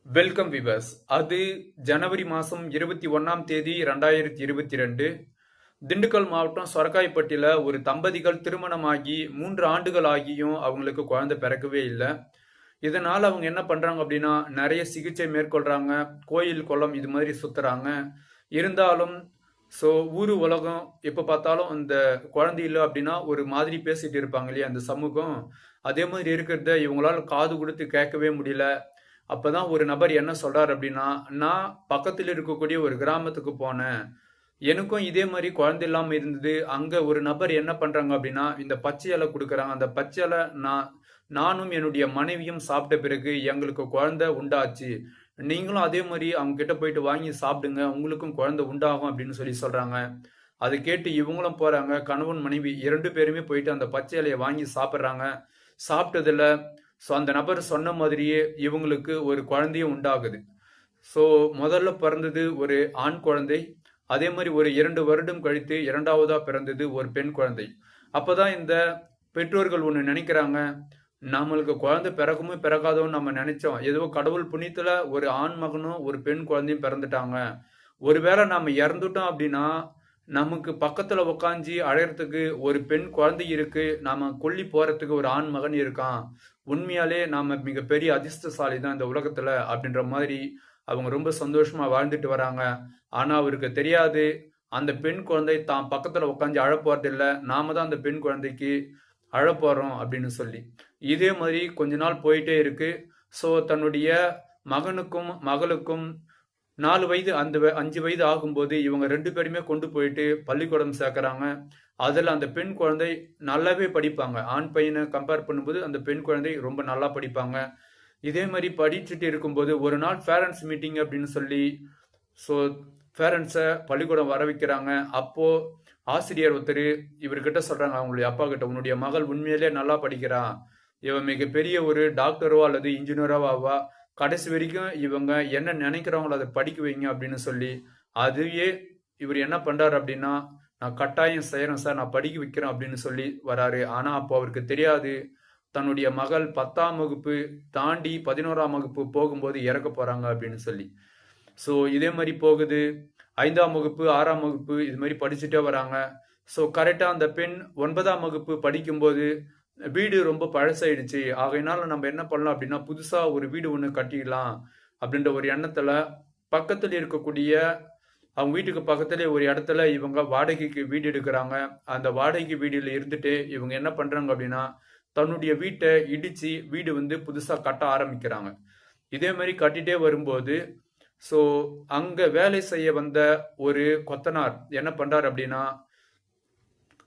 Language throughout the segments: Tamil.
Welcome viewers. அது ஜனவரி மாதம் 21ஆம் தேதி 2022. திண்டுக்கல் மாவட்டம் சொரக்காய்பட்டியில் ஒரு தம்பதிகள் திருமணமாகி 3 ஆண்டுகள் ஆகியும் அவங்களுக்கு குழந்தை பிறக்கவே இல்லை. இதனால் அவங்க என்ன பண்ணுறாங்க அப்படின்னா நிறைய சிகிச்சை மேற்கொள்கிறாங்க. கோயில் குளம் இது மாதிரி சுற்றுறாங்க. இருந்தாலும் ஸோ ஊர் உலகம் எப்போ பார்த்தாலும் அந்த குழந்தை இல்லை அப்படின்னா ஒரு மாதிரி பேசிட்டு இருப்பாங்க இல்லையா அந்த சமூகம். அதே மாதிரி இருக்கிறத இவங்களால காது கொடுத்து கேட்கவே முடியல. அப்பதான் ஒரு நபர் என்ன சொல்றாரு அப்படின்னா, நான் பக்கத்தில் இருக்கக்கூடிய ஒரு கிராமத்துக்கு போனேன். எனக்கும் இதே மாதிரி குழந்தை இல்லாம இருந்தது. அங்க ஒரு நபர் என்ன பண்றாங்க அப்படின்னா, இந்த பச்சை இலை கொடுக்குறாங்க. அந்த பச்சை இலை நானும் என்னுடைய மனைவியும் சாப்பிட்ட பிறகு எங்களுக்கு குழந்தை உண்டாச்சு. நீங்களும் அதே மாதிரி அவங்க கிட்ட போயிட்டு வாங்கி சாப்பிடுங்க. உங்களுக்கும் குழந்தை உண்டாகும் அப்படின்னு சொல்லி சொல்றாங்க. அதை கேட்டு இவங்களும் போறாங்க. கணவன் மனைவி 2 பேருமே போயிட்டு அந்த பச்சை இலையை வாங்கி சாப்பிட்றாங்க. சாப்பிட்டதுல ஸோ அந்த நபர் சொன்ன மாதிரியே இவங்களுக்கு ஒரு குழந்தையும் உண்டாகுது. ஸோ முதல்ல பிறந்தது ஒரு ஆண் குழந்தை. அதே மாதிரி ஒரு 2 வருடம் கழித்து இரண்டாவதா பிறந்தது ஒரு பெண் குழந்தை. அப்பதான் இந்த பெற்றோர்கள் ஒன்று நினைக்கிறாங்க, நம்மளுக்கு குழந்தை பிறக்குமோ பிறக்காதோன்னு நம்ம நினைச்சோம். ஏதோ கடவுள் புண்ணியத்துல ஒரு ஆண் மகனும் ஒரு பெண் குழந்தையும் பிறந்துட்டாங்க. ஒருவேளை நாம இறந்துட்டோம் அப்படின்னா நமக்கு பக்கத்துல உக்காஞ்சி அழகிறதுக்கு ஒரு பெண் குழந்தை இருக்கு, நாம கொல்லி போறதுக்கு ஒரு ஆண் மகன் இருக்கான். உண்மையாலே நாம மிகப்பெரிய அதிர்ஷ்டசாலி தான் இந்த உலகத்துல அப்படின்ற மாதிரி அவங்க ரொம்ப சந்தோஷமா வாழ்ந்துட்டு வராங்க. ஆனா அவருக்கு தெரியாது, அந்த பெண் குழந்தை தான் பக்கத்துல உட்காந்து அழப்போறது இல்லை, நாம தான் அந்த பெண் குழந்தைக்கு அழப்போறோம் அப்படின்னு சொல்லி. இதே மாதிரி கொஞ்ச நாள் போயிட்டே இருக்கு. ஸோ தன்னுடைய மகனுக்கும் மகளுக்கும் 4 வயது 5 வயது ஆகும்போது இவங்க 2 பேருமே கொண்டு போயிட்டு பள்ளிக்கூடம் சேர்க்கறாங்க. அதில் அந்த பெண் குழந்தை நல்லாவே படிப்பாங்க. ஆண் பையனை கம்பேர் பண்ணும்போது அந்த பெண் குழந்தை ரொம்ப நல்லா படிப்பாங்க. இதே மாதிரி படிச்சுட்டு இருக்கும்போது ஒரு நாள் பேரண்ட்ஸ் மீட்டிங் அப்படின்னு சொல்லி ஸோ பேரண்ட்ஸை பள்ளிக்கூடம் வர வைக்கிறாங்க. அப்போ ஆசிரியர் ஒருத்தர் இவர்கிட்ட சொல்றாங்க, அவங்களுடைய அப்பா கிட்ட, உன்னுடைய மகள் உண்மையிலே நல்லா படிக்கிறான், இவன் மிகப்பெரிய ஒரு டாக்டரோ அல்லது இன்ஜினியரோ ஆவா, கடைசி வரைக்கும் இவங்க என்ன நினைக்கிறாங்களோ அதை படிக்க வைங்க அப்படின்னு சொல்லி, அதுவே இவர் என்ன பண்றாரு அப்படின்னா, நான் கட்டாயம் செய்யறேன் சார், நான் படிக்க வைக்கிறேன் அப்படின்னு சொல்லி வராரு. ஆனா அப்போ அவருக்கு தெரியாது, தன்னுடைய மகள் 10ஆம் வகுப்பு தாண்டி 11ஆம் வகுப்பு போகும்போது இறக்க போறாங்க அப்படின்னு சொல்லி. ஸோ இதே மாதிரி போகுது. 5ஆம் வகுப்பு 6ஆம் வகுப்பு இது மாதிரி படிச்சுட்டே வராங்க. ஸோ கரெக்டாக அந்த பெண் 9ஆம் வகுப்பு படிக்கும்போது வீடு ரொம்ப பழசாயிடுச்சு, ஆகையினால நம்ம என்ன பண்ணலாம் அப்படின்னா புதுசாக ஒரு வீடு ஒன்று கட்டிடலாம் அப்படின்ற ஒரு எண்ணத்தில் பக்கத்தில் இருக்கக்கூடிய அவங்க வீட்டுக்கு பக்கத்துலேயே ஒரு இடத்துல இவங்க வாடகைக்கு வீடு எடுக்கிறாங்க. அந்த வாடகை வீடில் இருந்துட்டு இவங்க என்ன பண்ணுறாங்க அப்படின்னா தன்னுடைய வீட்டை இடித்து வீடு வந்து புதுசாக கட்ட ஆரம்பிக்கிறாங்க. இதே மாதிரி கட்டிகிட்டே வரும்போது ஸோ அங்கே வேலை செய்ய வந்த ஒரு கொத்தனார் என்ன பண்ணுறார் அப்படின்னா,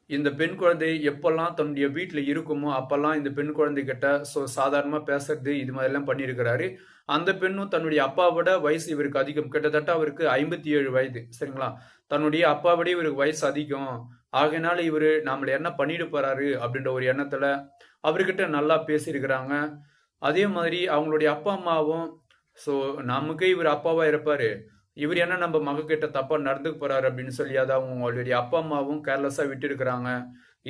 இந்த பெண் குழந்தை எப்பெல்லாம் தன்னுடைய வீட்டில் இருக்குமோ அப்பெல்லாம் இந்த பெண் குழந்தைகிட்ட ஸோ சாதாரணமாக பேசுறது இது மாதிரிலாம் பண்ணியிருக்கிறாரு. அந்த பெண்ணும் தன்னுடைய அப்பாவோட வயசு இவருக்கு அதிகம், கிட்டத்தட்ட அவருக்கு 57 வயது, சரிங்களா. தன்னுடைய அப்பாவோட இவருக்கு வயசு அதிகம், ஆகையினால இவர் நம்மளை என்ன பண்ணிட்டு போறாரு அப்படின்ற ஒரு எண்ணத்துல அவர்கிட்ட நல்லா பேசியிருக்கிறாங்க. அதே மாதிரி அவங்களுடைய அப்பா அம்மாவும் ஸோ நமக்கே இவர் அப்பாவா இருப்பாரு, இவர் என்ன நம்ம மகக்கிட்ட தப்பா நடந்துக்க போறாரு அப்படின்னு சொல்லி அதை அவங்களுடைய அப்பா அம்மாவும் கேர்லெஸ்ஸா விட்டு இருக்கிறாங்க.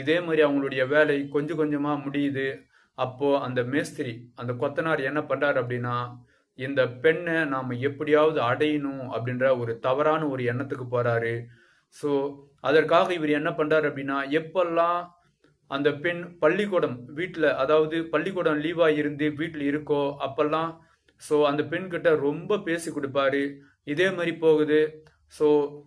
இதே மாதிரி அவங்களுடைய வேலை கொஞ்சம் கொஞ்சமா முடியுது. அப்போ அந்த மேஸ்திரி அந்த கொத்தனார் என்ன பண்றாரு அப்படின்னா, இந்த பெண்ணை நாம எப்படியாவது அடையணும் அப்படின்ற ஒரு தவறான ஒரு எண்ணத்துக்கு போறாரு. ஸோ அதற்காக இவர் என்ன பண்றாரு அப்படின்னா, எப்பெல்லாம் அந்த பெண் பள்ளிக்கூடம் வீட்டில், அதாவது பள்ளிக்கூடம் லீவா இருந்து வீட்டில் இருக்கோ அப்பெல்லாம் ஸோ அந்த பெண்கிட்ட ரொம்ப பேசி கொடுப்பாரு. இதே மாதிரி போகுது. ஸோ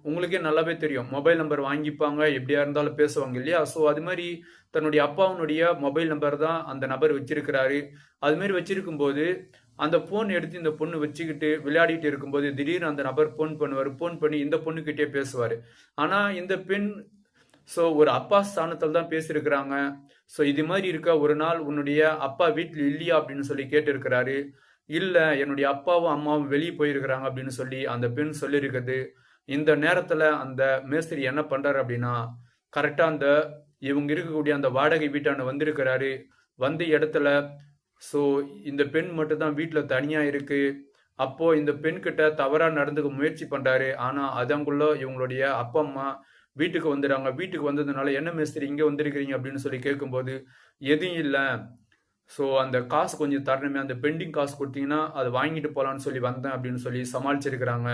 உங்களுக்கே நல்லாவே தெரியும், மொபைல் நம்பர் வாங்கிப்பாங்க, எப்படியா இருந்தாலும் பேசுவாங்க இல்லையா. ஸோ அது மாதிரி தன்னுடைய அப்பாவுடைய மொபைல் நம்பர் தான் அந்த நபர் வச்சிருக்கிறாரு. அது மாதிரி வச்சிருக்கும்போது அந்த போன் எடுத்து இந்த பொண்ணு வச்சுக்கிட்டு விளையாடிட்டு இருக்கும்போது திடீர்னு அந்த நபர் போன் பண்ணுவார். போன் பண்ணி இந்த பொண்ணுக்கிட்டே பேசுவார். ஆனால் இந்த பெண் ஸோ ஒரு அப்பா ஸ்தானத்தில் தான் பேசியிருக்கிறாங்க. ஸோ இது மாதிரி இருக்க ஒரு நாள் உன்னுடைய அப்பா வீட்டில் இல்லையா அப்படின்னு சொல்லி கேட்டிருக்கிறாரு. இல்லை, என்னுடைய அப்பாவும் அம்மாவும் வெளியே போயிருக்கிறாங்க அப்படின்னு சொல்லி அந்த பெண் சொல்லியிருக்குது. இந்த நேரத்தில் அந்த மேஸ்திரி என்ன பண்ணுறாரு அப்படின்னா, கரெக்டாக அந்த இவங்க இருக்கக்கூடிய அந்த வாடகை வீட்டாண்ட வந்திருக்கிறாரு. வந்த இடத்துல ஸோ இந்த பெண் மட்டும்தான் வீட்டில் தனியாக இருக்கு. அப்போ இந்த பெண்கிட்ட தவறாக நடந்துக்க முயற்சி பண்ணுறாரு. ஆனால் அதங்குள்ள இவங்களுடைய அப்பா அம்மா வீட்டுக்கு வந்துடுறாங்க. வீட்டுக்கு வந்ததுனால என்ன மேஸ்திரி இங்கே வந்திருக்கிறீங்க அப்படின்னு சொல்லி கேட்கும்போது, எதுவும் இல்லை, ஸோ அந்த காசு கொஞ்சம் தரணுமே, அந்த பெண்டிங் காசு கொடுத்தீங்கன்னா அதை வாங்கிட்டு போகலான்னு சொல்லி வந்தேன் அப்படின்னு சொல்லி சமாளிச்சிருக்கிறாங்க.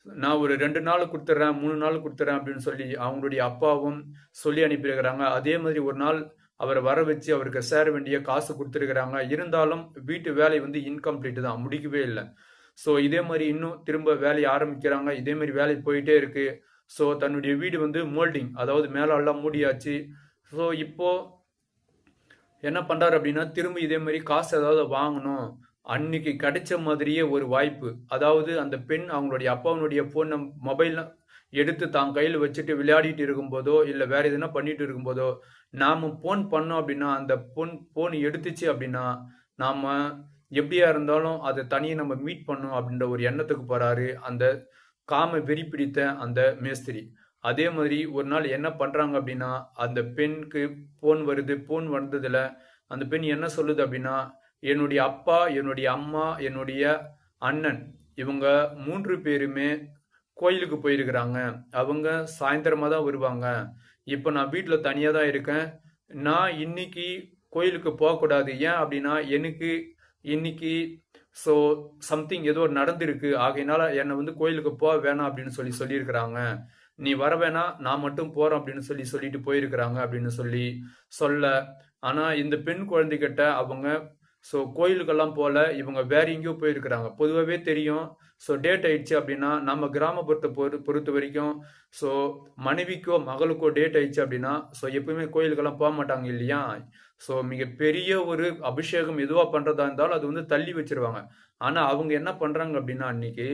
நான் ஒரு 2 நாள் குடுத்துர்றேன், 3 நாள் குடுத்துர்றேன் அப்படின்னு சொல்லி அவங்களுடைய அப்பாவும் சொல்லி அனுப்பியிருக்கிறாங்க. அதே மாதிரி ஒரு நாள் அவர வர வச்சு அவருக்கு சேர வேண்டிய காசு குடுத்துருக்கிறாங்க. இருந்தாலும் வீட்டு வேலை வந்து இன்கம்ப்ளீட் தான். முடிக்கவே இல்ல. ஸோ இதே மாரி இன்னும் திரும்ப வேலைய ஆரம்பிக்கிறாங்க. இதே மாரி வேலை போயிட்டே இருக்கு. ஸோ தன்னுடைய வீடு வந்து மோல்டிங், அதாவது மேல எல்லாம் மூடியாச்சு. ஸோ இப்போ என்ன பண்றாரு அப்படின்னா, திரும்ப இதே மாரி காசு ஏதாவது வாங்கணும். அன்னைக்கு கிடைச்ச மாதிரியே ஒரு வாய்ப்பு. அதாவது அந்த பெண் அவங்களுடைய அப்பாவினுடைய மொபைல் எடுத்து தான் கையில வச்சுட்டு விளையாடிட்டு இருக்கும்போதோ, இல்ல வேற எதுனா பண்ணிட்டு இருக்கும்போதோ, நாம போன் பண்ணோம் அப்படின்னா, அந்த போன் எடுத்துச்சு அப்படின்னா, நாம எப்படியா இருந்தாலும் அத தனியா நம்ம மீட் பண்ணணும் அப்படின்ற ஒரு எண்ணத்துக்கு போறாரு. அந்த காம வெறி பிடித்த அந்த மேஸ்திரி. அதே மாதிரி ஒரு நாள் என்ன பண்றாங்க அப்படின்னா, அந்த பெண்ணுக்கு போன் வருது. போன் வந்ததுல அந்த பெண் என்ன சொல்லுது அப்படின்னா, என்னுடைய அப்பா, என்னுடைய அம்மா, என்னுடைய அண்ணன் இவங்க 3 பேருமே கோயிலுக்கு போயிருக்கிறாங்க. அவங்க சாயந்தரமா தான் வருவாங்க. இப்ப நான் வீட்ல தனியா தான் இருக்கேன். நான் இன்னைக்கு கோயிலுக்கு போகக்கூடாது. ஏன் அப்படின்னா, எனக்கு இன்னைக்கு ஸோ சம்திங் ஏதோ நடந்திருக்கு. ஆகையினால என்ன வந்து கோயிலுக்கு வேணாம் அப்படின்னு சொல்லியிருக்கிறாங்க. நீ வர வேணாம், நான் மட்டும் போறேன் அப்படின்னு சொல்லிட்டு போயிருக்கிறாங்க அப்படின்னு சொல்ல. ஆனா இந்த பெண் குழந்தைகிட்ட அவங்க கோயிலுக்கெல்லாம் போல, இவங்க வேற எங்கேயோ போயிருக்கிறாங்க. பொதுவாவே தெரியும். டேட் ஆயிடுச்சு அப்படின்னா, நம்ம கிராமப்புறத்தை பொறுத்த வரைக்கும் ஸோ மனைவிக்கோ மகளுக்கோ டேட் ஆயிடுச்சு அப்படின்னா எப்பவுமே கோயிலுக்கெல்லாம் போக மாட்டாங்க இல்லையா? மிகப்பெரிய ஒரு அபிஷேகம் எதுவா பண்றதா இருந்தாலும் அது வந்து தள்ளி வச்சிருவாங்க. ஆனா அவங்க என்ன பண்றாங்க அப்படின்னா, அன்னைக்கு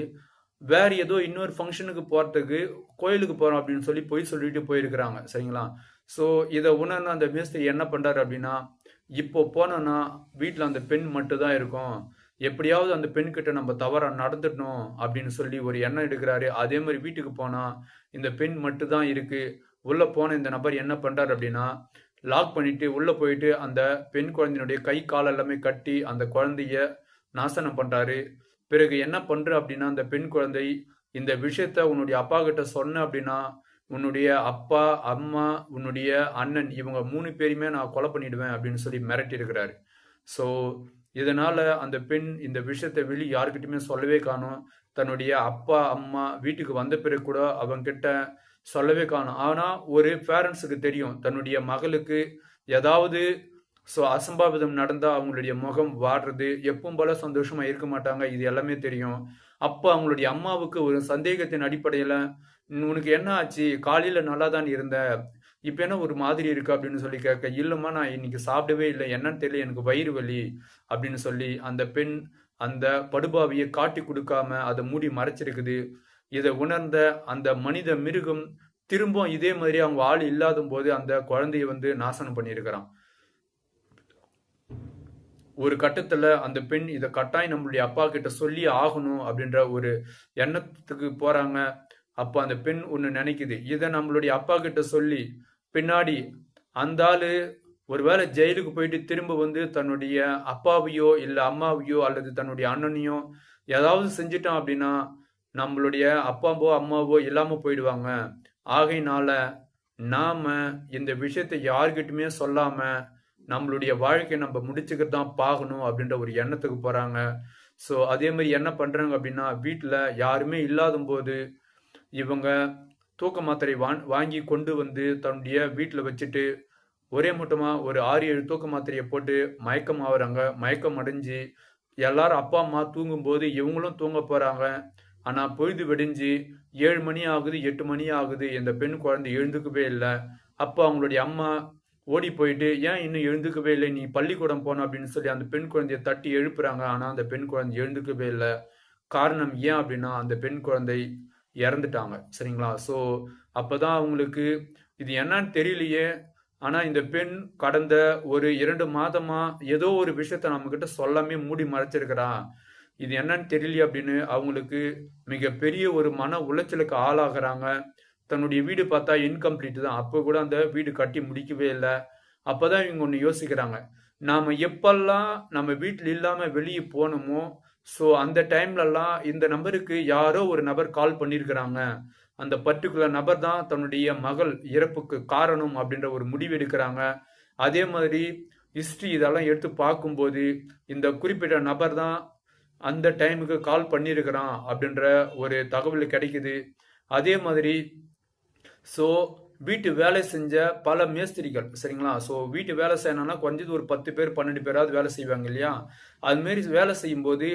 வேற ஏதோ இன்னொரு ஃபங்க்ஷனுக்கு போறதுக்கு கோயிலுக்கு போறோம் அப்படின்னு பொய் சொல்லிட்டு போயிருக்கிறாங்க. சரிங்களா? இதை உணர்ந்த அந்த மேஸ்திரி என்ன பண்றாரு அப்படின்னா, இப்போ போனோம்னா வீட்டில் அந்த பெண் மட்டும் தான் இருக்கும். எப்படியாவது அந்த பெண் கிட்ட நம்ம தவறா நடந்துடணும் அப்படின்னு ஒரு எண்ணம் எடுக்கிறாரு. அதே மாதிரி வீட்டுக்கு போனா இந்த பெண் மட்டும் தான் இருக்கு. உள்ள போன இந்த நபர் என்ன பண்றாரு அப்படின்னா, லாக் பண்ணிட்டு உள்ள போயிட்டு அந்த பெண் குழந்தையினுடைய கை கால் எல்லாமே கட்டி அந்த குழந்தைய நாசனம் பண்றாரு. பிறகு என்ன பண்ற அப்படின்னா, அந்த பெண் குழந்தை இந்த விஷயத்த உன்னுடைய அப்பா கிட்ட சொன்ன அப்படின்னா, உன்னுடைய அப்பா, அம்மா, உன்னுடைய அண்ணன் இவங்க 3 பேரையுமே நான் கொலை பண்ணிடுவேன் அப்படின்னு மிரட்டி இருக்கிறாரு. ஸோ இதனால அந்த பெண் இந்த விஷயத்தை யாருக்கிட்டையுமே சொல்லவே காணோம். தன்னுடைய அப்பா, அம்மா வீட்டுக்கு வந்த பிறகு கூட அவங்க கிட்ட சொல்லவே காணோம். ஆனா ஒரு பேரண்ட்ஸுக்கு தெரியும், தன்னுடைய மகளுக்கு ஏதாவது அசம்பாவிதம் நடந்தா அவங்களுடைய முகம் வாடுறது, எப்பவும் போல சந்தோஷமா இருக்க மாட்டாங்க. இது எல்லாமே தெரியும். அப்ப அவங்களுடைய அம்மாவுக்கு ஒரு சந்தேகத்தின் அடிப்படையில, உனக்கு என்ன ஆச்சு? காலையில நல்லா தான் இருந்த. இப்ப என்ன ஒரு மாதிரி இருக்கு அப்படின்னு கேட்க, இல்லம்மா நான் இன்னைக்கு சாப்பிடவே இல்லை. என்னன்னு தெரியல, எனக்கு வயிறு வலி அப்படின்னு அந்த பெண் அந்த படுபாவியை காட்டி கொடுக்காம அதை மூடி மறைச்சிருக்குது. இதை உணர்ந்த அந்த மனித மிருகம் திரும்ப இதே மாதிரி அவங்க ஆள் இல்லாத போது அந்த குழந்தைய வந்து நாசனம் பண்ணியிருக்கிறான். ஒரு கட்டத்துல அந்த பெண் இதை கட்டாயம் நம்மளுடைய அப்பா கிட்ட சொல்லி ஆகணும் அப்படின்ற ஒரு எண்ணத்துக்கு போறாங்க. அப்ப அந்த பெண் ஒண்ணு நினைக்குது, இதை நம்மளுடைய அப்பா கிட்ட சொல்லி பின்னாடி அந்த ஆளு ஒருவேளை ஜெயிலுக்கு போயிட்டு திரும்ப வந்து தன்னுடைய அப்பாவையோ இல்ல அம்மாவையோ அல்லது தன்னுடைய அண்ணனையோ ஏதாவது செஞ்சிட்டான் அப்படின்னா நம்மளுடைய அப்பாவோ அம்மாவோ இல்லாம போயிடுவாங்க. ஆகையினால நாம இந்த விஷயத்தை யார்கிட்டயுமே சொல்லாம நம்மளுடைய வாழ்க்கையை நம்ம முடிச்சுக்கிட்டு தான் பார்க்கணும் அப்படின்ற ஒரு எண்ணத்துக்கு போறாங்க. அதே மாதிரி என்ன பண்றாங்க அப்படின்னா, வீட்டுல யாருமே இல்லாத போது இவங்க தூக்க மாத்திரை வாங்கி கொண்டு வந்து தன்னுடைய வீட்டுல வச்சுட்டு ஒரே மட்டுமா ஒரு 6-7 தூக்க மாத்திரையை போட்டு மயக்கம் ஆகுறாங்க. மயக்கம் அடைஞ்சு எல்லாரும் அப்பா அம்மா தூங்கும் போது இவங்களும் தூங்க போறாங்க. ஆனா பொழுது வெடிஞ்சு 7 மணி ஆகுது, 8 மணி ஆகுது. இந்த பெண் குழந்தை எழுந்துக்கவே இல்லை. அப்போ அவங்களுடைய அம்மா ஓடி போயிட்டு, ஏன் இன்னும் எழுந்துக்கவே இல்லை, நீ பள்ளிக்கூடம் போன அப்படின்னு அந்த பெண் குழந்தைய தட்டி எழுப்புறாங்க. ஆனா அந்த பெண் குழந்தை எழுந்துக்கவே இல்லை. காரணம் ஏன் அப்படின்னா அந்த பெண் குழந்தை இறந்துட்டாங்க. சரிங்களா? அப்பதான் அவங்களுக்கு இது என்னன்னு தெரியலையே. ஆனா இந்த பெண் கடந்த ஒரு 2 மாதமா ஏதோ ஒரு விஷயத்த நம்ம கிட்ட சொல்லாமே மூடி மறைச்சிருக்கிறா. இது என்னன்னு தெரியலையே அப்படின்னு அவங்களுக்கு மிகப்பெரிய ஒரு மன உளைச்சலுக்கு ஆளாகிறாங்க. தன்னுடைய வீடு பார்த்தா இன்கம்ப்ளீட் தான். அப்போ கூட அந்த வீடு கட்டி முடிக்கவே இல்லை. அப்பதான் இவங்க ஒண்ணு யோசிக்கிறாங்க, நாம எப்பெல்லாம் நம்ம வீட்டில் இல்லாம வெளியே போனோமோ அந்த டைம்லலாம் இந்த நம்பருக்கு யாரோ ஒரு நபர் கால் பண்ணியிருக்கிறாங்க. அந்த பர்டிகுலர் நபர் தான் தன்னுடைய மகள் இறப்புக்கு காரணம் அப்படின்ற ஒரு முடிவு எடுக்கிறாங்க. அதே மாதிரி ஹிஸ்ட்ரி இதெல்லாம் எடுத்து பார்க்கும்போது இந்த குறிப்பிட்ட நபர் தான் அந்த டைமுக்கு கால் பண்ணியிருக்கிறான் அப்படின்ற ஒரு தகவல் கிடைக்குது. அதே மாதிரி ஸோ வீட்டு வேலை செஞ்ச பல மேஸ்திரிகள் சரிங்களா. ஸோ வீட்டு வேலை செய்யணும்னா குறைஞ்சது ஒரு 10 பேர் 12 பேராவது வேலை செய்வாங்க இல்லையா. அதுமாரி வேலை செய்யும்போது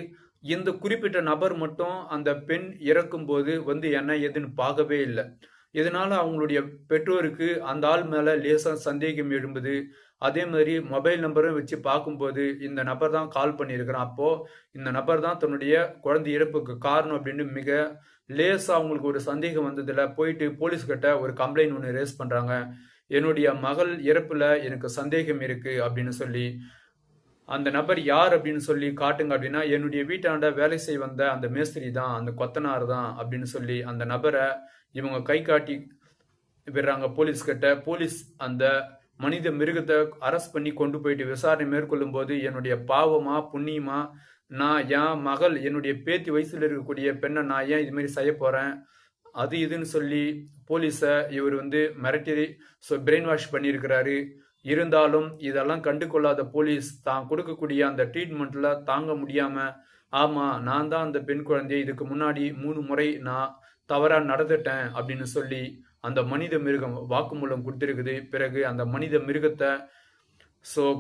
இந்த குறிப்பிட்ட நபர் மட்டும் அந்த பெண் இறக்கும்போது வந்து என்ன ஏதுன்னு பார்க்கவே இல்லை. இதனால அவங்களுடைய பெற்றோருக்கு அந்த ஆள் மேல லேசா சந்தேகம் எழும்புது. அதே மாதிரி மொபைல் நம்பரும் வச்சு பார்க்கும்போது இந்த நபர் தான் கால் பண்ணியிருக்கிறான், அப்போ இந்த நபர் தான் தன்னுடைய குழந்தை இறப்புக்கு காரணம் அப்படின்னு மிக லேசா அவங்களுக்கு ஒரு சந்தேகம் வந்ததுல போயிட்டு போலீஸ் கிட்ட ஒரு கம்ப்ளைண்ட் ஒன்று ரேஸ் பண்றாங்க. என்னுடைய மகள் இறப்புல எனக்கு சந்தேகம் இருக்கு அப்படின்னு சொல்லி, அந்த நபர் யார் அப்படின்னு சொல்லி காட்டுங்க அப்படின்னா, என்னுடைய வீட்டாண்ட வேலை செய்ய வந்த அந்த மேஸ்திரி தான், அந்த கொத்தனார் தான் அப்படின்னு சொல்லி அந்த நபரை இவங்க கை காட்டி விடுறாங்க போலீஸ் கிட்ட. போலீஸ் அந்த மனித மிருகத்தை அரெஸ்ட் பண்ணி கொண்டு போயிட்டு விசாரணை மேற்கொள்ளும் போது, என்னுடைய பாவமா புண்ணியமா, நான் என் மகள் என்னுடைய பேத்தி வயசுல இருக்கக்கூடிய பெண்ணை நான் ஏன் இது மாதிரி செய்ய போறேன், அது இதுன்னு சொல்லி போலீஸை இவர் வந்து மிரட்டி பிரெயின் வாஷ் பண்ணியிருக்கிறாரு. இருந்தாலும் இதெல்லாம் கண்டு கொள்ளாத போலீஸ் தான் கொடுக்கக்கூடிய அந்த ட்ரீட்மெண்ட்ல தாங்க முடியாம, ஆமா நான் தான் அந்த பெண் குழந்தையை இதுக்கு முன்னாடி 3 முறை நான் தவறா நடந்துட்டேன் அப்படின்னு சொல்லி அந்த மனித மிருகம் வாக்குமூலம் கொடுத்திருக்குது. பிறகு அந்த மனித மிருகத்தை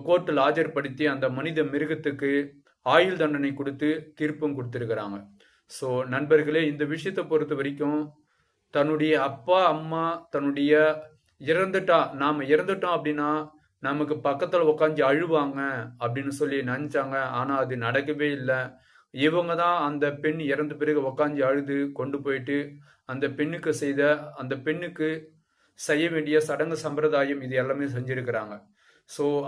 கோர்ட்டில் ஆஜர்படுத்தி அந்த மனித மிருகத்துக்கு ஆயுள் தண்டனை கொடுத்து தீர்ப்பும் கொடுத்திருக்கிறாங்க. நண்பர்களே, இந்த விஷயத்தை பொறுத்த வரைக்கும் தன்னுடைய அப்பா அம்மா தன்னுடைய நாம இறந்துட்டோம் அப்படின்னா நமக்கு பக்கத்துல உட்காந்து அழுவாங்க அப்படின்னு சொல்லி நினைச்சாங்க. ஆனா அது நடக்கவே இல்லை. இவங்க தான் அந்த பெண் இறந்த பிறகு உக்காந்து அழுது கொண்டு போயிட்டு அந்த பெண்ணுக்கு செய்ய வேண்டிய சடங்கு சம்பிரதாயம் இது எல்லாமே செஞ்சிருக்கிறாங்க.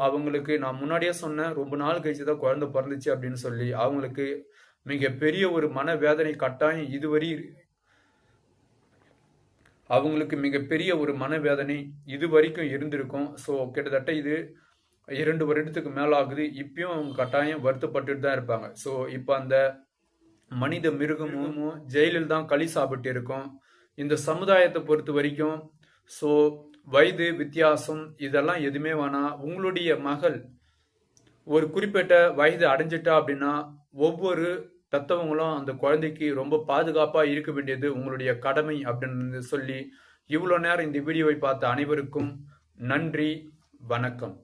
அவங்களுக்கு நான் முன்னாடியே சொன்னேன், ரொம்ப நாள் கழிச்சு தான் குழந்தை பிறந்துச்சு அப்படின்னு சொல்லி அவங்களுக்கு மிகப்பெரிய ஒரு மனவேதனை கட்டாயம் அவங்களுக்கு மிகப்பெரிய ஒரு மனவேதனை இது வரைக்கும் இருந்திருக்கும். கிட்டத்தட்ட இது 2 வருடத்துக்கு மேல ஆகுது. இப்பயும் அவங்க கட்டாயம் வருத்தப்பட்டுட்டு தான் இருப்பாங்க. இப்போ அந்த மனித மிருகமும் ஜெயிலில் தான் களி சாப்பிட்டு இருக்கும். இந்த சமுதாயத்தை பொறுத்த வரைக்கும் வயது வித்தியாசம் இதெல்லாம் எதுவுமே வேணாம். உங்களுடைய மகள் ஒரு குறிப்பிட்ட வயது அடைஞ்சிட்டா அப்படின்னா ஒவ்வொரு பெத்தவங்களும் அந்த குழந்தைக்கு ரொம்ப பாதுகாப்பா இருக்க வேண்டியது உங்களுடைய கடமை அப்படின்னு சொல்லி இவ்வளோ நேரம் இந்த வீடியோவை பார்த்த அனைவருக்கும் நன்றி, வணக்கம்.